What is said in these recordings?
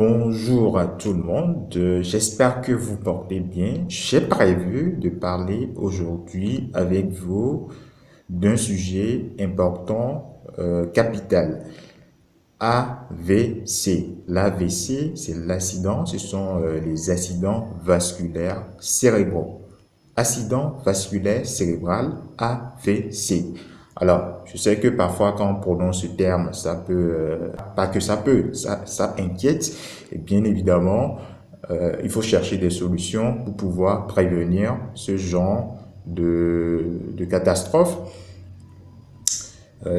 Bonjour à tout le monde, j'espère que vous portez bien. J'ai prévu de parler aujourd'hui avec vous d'un sujet important, capital. AVC. L'AVC, c'est l'accident, ce sont les accidents vasculaires cérébraux. Accident vasculaire cérébral, AVC. Alors, je sais que parfois quand on prononce ce terme, ça peut, pas que ça peut, ça inquiète. Et bien évidemment, il faut chercher des solutions pour pouvoir prévenir ce genre de catastrophe.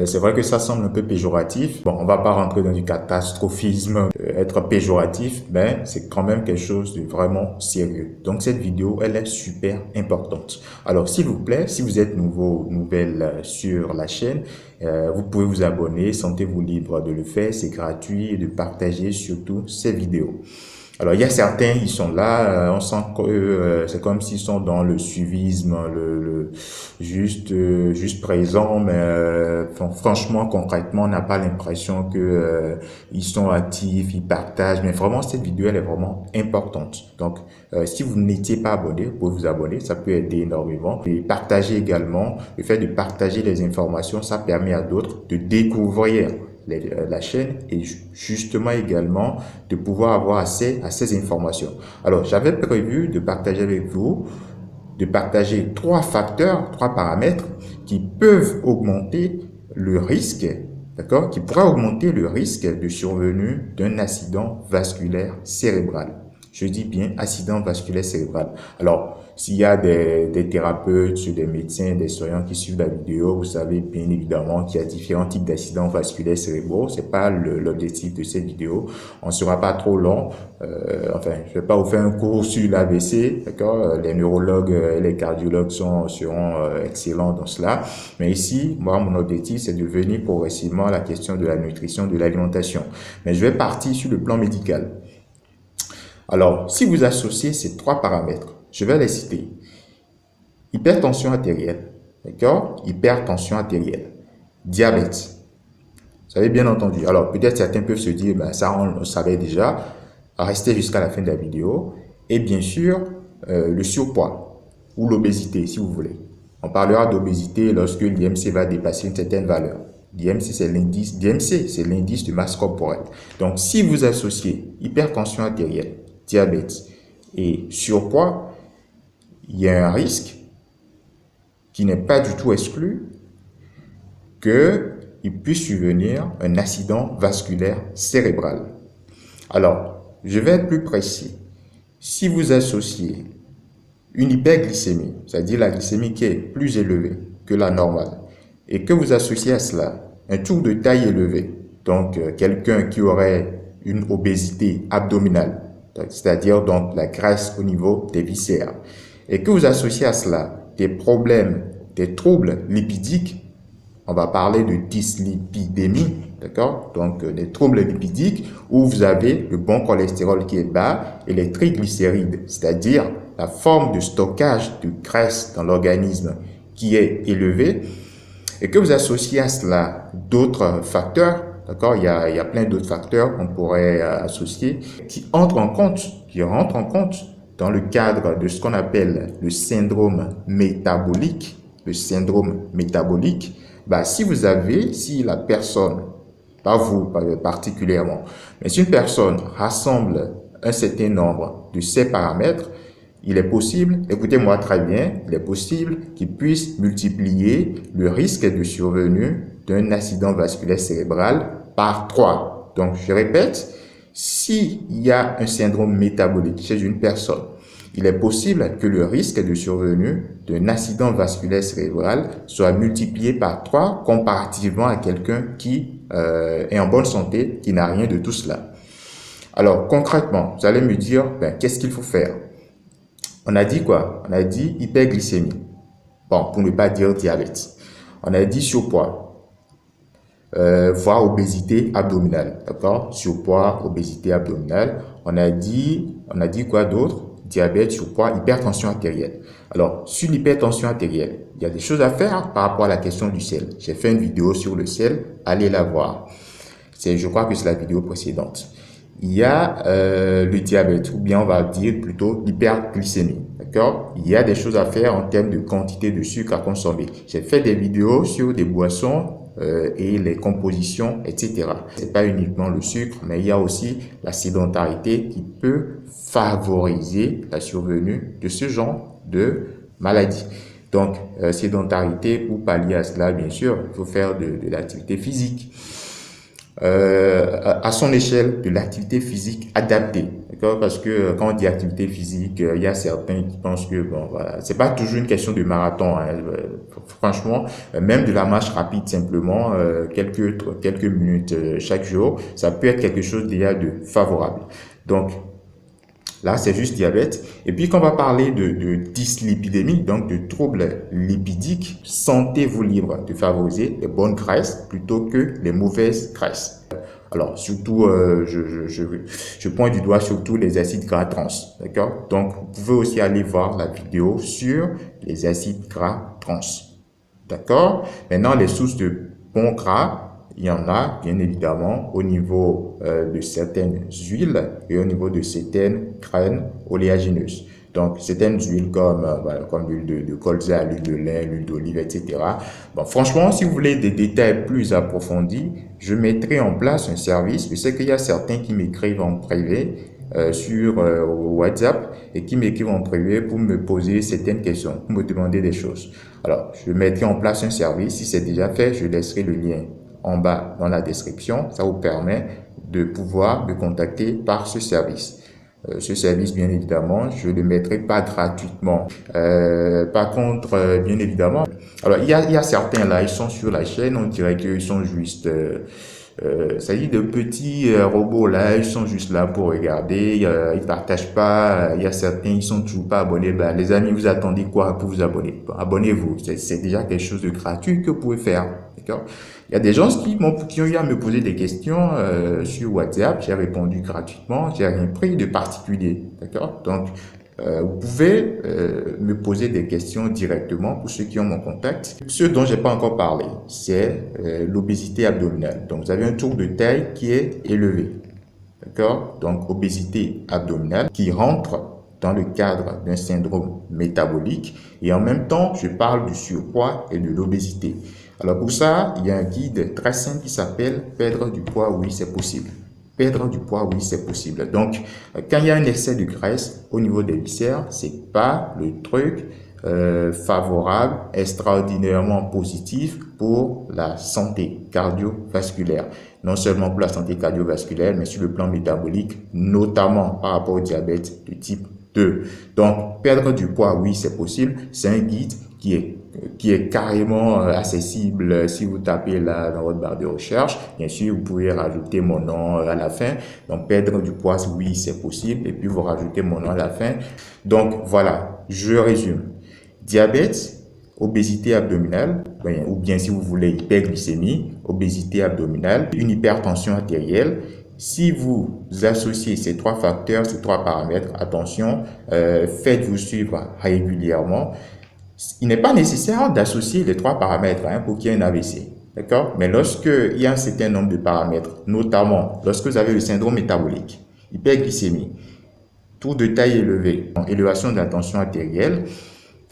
C'est vrai que ça semble un peu péjoratif. Bon, on va pas rentrer dans du catastrophisme, être péjoratif, mais c'est quand même quelque chose de vraiment sérieux. Donc cette vidéo, elle est super importante. Alors s'il vous plaît, si vous êtes nouvelle sur la chaîne, vous pouvez vous abonner, sentez-vous libre de le faire, c'est gratuit, et de partager surtout ces vidéos. Alors, il y a certains, ils sont là, on sent que c'est comme s'ils sont dans le suivisme, juste présent, mais franchement, concrètement, on n'a pas l'impression que ils sont actifs, ils partagent. Mais vraiment, cette vidéo, elle est vraiment importante. Donc, si vous n'étiez pas abonné, vous pouvez vous abonner, ça peut aider énormément. Et partager également, le fait de partager les informations, ça permet à d'autres de découvrir la chaîne et justement également de pouvoir avoir accès à ces informations. Alors, j'avais prévu de partager avec vous, de partager trois facteurs, trois paramètres qui peuvent augmenter le risque, d'accord, qui pourraient augmenter le risque de survenue d'un accident vasculaire cérébral. Je dis bien accident vasculaire cérébral. Alors, s'il y a des thérapeutes, des médecins, des soignants qui suivent la vidéo, vous savez bien évidemment qu'il y a différents types d'accidents vasculaires cérébraux. C'est pas l'objectif de cette vidéo. On ne sera pas trop long. Enfin, je vais pas vous faire un cours sur l'AVC, d'accord? Les neurologues et les cardiologues seront excellents dans cela. Mais ici, moi, mon objectif, c'est de venir progressivement à la question de la nutrition, de l'alimentation. Mais je vais partir sur le plan médical. Alors, si vous associez ces trois paramètres, je vais les citer. Hypertension artérielle, d'accord? Hypertension artérielle. Diabète. Vous avez bien entendu. Alors, peut-être certains peuvent se dire, ben, ça on le savait déjà. Restez jusqu'à la fin de la vidéo. Et bien sûr, le surpoids ou l'obésité, si vous voulez. On parlera d'obésité lorsque l'IMC va dépasser une certaine valeur. L'IMC, c'est l'indice de masse corporelle. Donc, si vous associez hypertension artérielle, diabète et surpoids, il y a un risque qui n'est pas du tout exclu qu'il puisse survenir un accident vasculaire cérébral. Alors, je vais être plus précis. Si vous associez une hyperglycémie, c'est-à-dire la glycémie qui est plus élevée que la normale, et que vous associez à cela un tour de taille élevé, donc quelqu'un qui aurait une obésité abdominale, c'est-à-dire donc la graisse au niveau des viscères, et que vous associez à cela des problèmes, des troubles lipidiques, on va parler de dyslipidémie, d'accord? Donc des troubles lipidiques où vous avez le bon cholestérol qui est bas et les triglycérides, c'est-à-dire la forme de stockage de graisse dans l'organisme qui est élevée, et que vous associez à cela d'autres facteurs. D'accord, il y a plein d'autres facteurs qu'on pourrait associer qui rentrent en compte dans le cadre de ce qu'on appelle le syndrome métabolique. Le syndrome métabolique, bah, si la personne, pas vous particulièrement, mais si une personne rassemble un certain nombre de ces paramètres, il est possible, écoutez-moi très bien, il est possible qu'il puisse multiplier le risque de survenue d'un accident vasculaire cérébral par 3. Donc, je répète, s'il y a un syndrome métabolique chez une personne, il est possible que le risque de survenue d'un accident vasculaire cérébral soit multiplié par 3 comparativement à quelqu'un qui est en bonne santé, qui n'a rien de tout cela. Alors, concrètement, vous allez me dire, ben, qu'est-ce qu'il faut faire? On a dit quoi? On a dit hyperglycémie. Bon, pour ne pas dire diabète. On a dit surpoids, voire obésité abdominale. D'accord? Surpoids, obésité abdominale. On a dit quoi d'autre? Diabète, surpoids, hypertension artérielle. Alors, sur l'hypertension artérielle, il y a des choses à faire par rapport à la question du sel. J'ai fait une vidéo sur le sel, allez la voir. Je crois que c'est la vidéo précédente. il y a le diabète, ou bien on va dire plutôt l'hyperglycémie. D'accord? Il y a des choses à faire en termes de quantité de sucre à consommer. J'ai fait des vidéos sur des boissons et les compositions, etc. C'est pas uniquement le sucre, mais il y a aussi la sédentarité qui peut favoriser la survenue de ce genre de maladie. Donc, sédentarité, pour pallier à cela, bien sûr, il faut faire de l'activité physique. À son échelle, de l'activité physique adaptée, d'accord? Parce que quand on dit activité physique, il y a certains qui pensent que bon, voilà, c'est pas toujours une question de marathon, hein. Franchement, même de la marche rapide simplement, quelques minutes chaque jour, ça peut être quelque chose déjà de favorable. Donc là, c'est juste diabète. Et puis, quand on va parler de dyslipidémie, donc de troubles lipidiques, sentez-vous libre de favoriser les bonnes graisses plutôt que les mauvaises graisses. Alors, surtout, je pointe du doigt surtout les acides gras trans, d'accord? Donc, vous pouvez aussi aller voir la vidéo sur les acides gras trans, d'accord? Maintenant, les sources de bons gras, il y en a, bien évidemment, au niveau de certaines huiles et au niveau de certaines graines oléagineuses. Donc, certaines huiles voilà, comme l'huile de colza, l'huile de lin, l'huile d'olive, etc. Bon, franchement, si vous voulez des détails plus approfondis, je mettrai en place un service. Je sais qu'il y a certains qui m'écrivent en privé sur WhatsApp et qui m'écrivent en privé pour me poser certaines questions, pour me demander des choses. Alors, je mettrai en place un service. Si c'est déjà fait, je laisserai le lien en bas dans la description. Ça vous permet de pouvoir me contacter par ce service. Ce service, bien évidemment, je ne le mettrai pas gratuitement. Par contre, bien évidemment, alors il y a certains là, ils sont sur la chaîne, on dirait qu'ils sont juste... ça dit de petits robots là, ils sont juste là pour regarder, ils partagent pas, il y a certains, ils sont toujours pas abonnés. Ben, les amis, vous attendez quoi pour vous abonner? Bon, abonnez-vous, c'est déjà quelque chose de gratuit que vous pouvez faire, d'accord? Il y a des gens qui ont eu à me poser des questions sur WhatsApp, j'ai répondu gratuitement, j'ai rien pris de particulier, d'accord? Donc, vous pouvez me poser des questions directement pour ceux qui ont mon contact. Ce dont j'ai pas encore parlé, c'est l'obésité abdominale. Donc, vous avez un tour de taille qui est élevé. D'accord? Donc, obésité abdominale qui rentre dans le cadre d'un syndrome métabolique. Et en même temps, je parle du surpoids et de l'obésité. Alors, pour ça, il y a un guide très simple qui s'appelle « Perdre du poids, oui, c'est possible ». Perdre du poids, oui, c'est possible. Donc, quand il y a un excès de graisse au niveau des viscères, c'est pas le truc favorable, extraordinairement positif pour la santé cardiovasculaire. Non seulement pour la santé cardiovasculaire, mais sur le plan métabolique, notamment par rapport au diabète de type 2. Donc, perdre du poids, oui, c'est possible. C'est un guide qui est carrément accessible si vous tapez là dans votre barre de recherche. Bien sûr, vous pouvez rajouter mon nom à la fin. Donc, perdre du poids, oui, c'est possible. Et puis, vous rajoutez mon nom à la fin. Donc, voilà, je résume. Diabète, obésité abdominale, ou bien si vous voulez hyperglycémie, obésité abdominale, une hypertension artérielle. Si vous associez ces trois facteurs, ces trois paramètres, attention, faites-vous suivre régulièrement. Il n'est pas nécessaire d'associer les trois paramètres pour qu'il y ait un AVC. D'accord? Mais lorsqu'il y a un certain nombre de paramètres, notamment lorsque vous avez le syndrome métabolique, hyperglycémie, tour de taille élevé, élévation de la tension artérielle,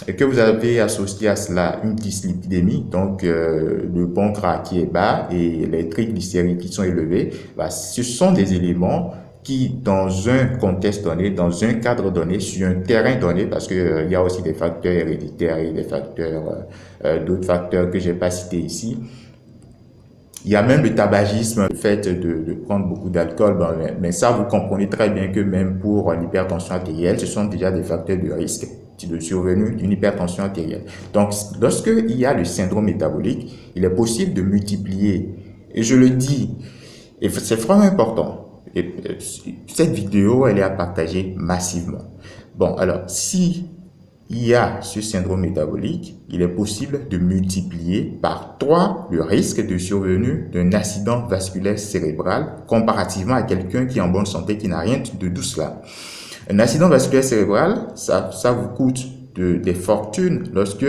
et que vous avez associé à cela une dyslipidémie, donc le bon gras qui est bas et les triglycérides qui sont élevés, ce sont des éléments qui, dans un contexte donné, dans un cadre donné, sur un terrain donné, parce que il y a aussi des facteurs héréditaires et des facteurs, d'autres facteurs que j'ai pas cités ici. Il y a même le tabagisme, le fait de prendre beaucoup d'alcool, mais ça, vous comprenez très bien que même pour l'hypertension artérielle, ce sont déjà des facteurs de risque de survenue d'une hypertension artérielle. Donc, lorsque il y a le syndrome métabolique, il est possible de multiplier, et je le dis, et c'est vraiment important, et cette vidéo, elle est à partager massivement. Bon, alors, si il y a ce syndrome métabolique, il est possible de multiplier par 3 le risque de survenue d'un accident vasculaire cérébral comparativement à quelqu'un qui est en bonne santé, qui n'a rien de tout cela. Un accident vasculaire cérébral, ça vous coûte des fortunes lorsque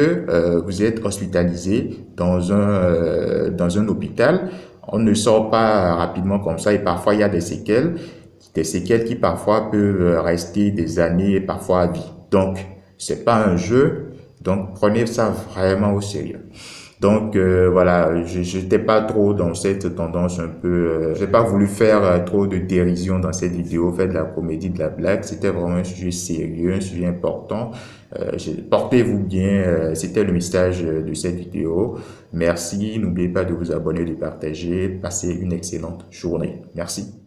vous êtes hospitalisé dans un hôpital. On ne sort pas rapidement comme ça et parfois il y a des séquelles. des séquelles qui parfois peuvent rester des années et parfois à vie. Donc, c'est pas un jeu, donc prenez ça vraiment au sérieux. Donc voilà, je n'étais pas trop dans cette tendance un peu, j'ai pas voulu faire trop de dérision dans cette vidéo, faire de la comédie, de la blague. C'était vraiment un sujet sérieux, un sujet important. Portez-vous bien, c'était le message de cette vidéo. Merci, n'oubliez pas de vous abonner, de partager. Passez une excellente journée. Merci.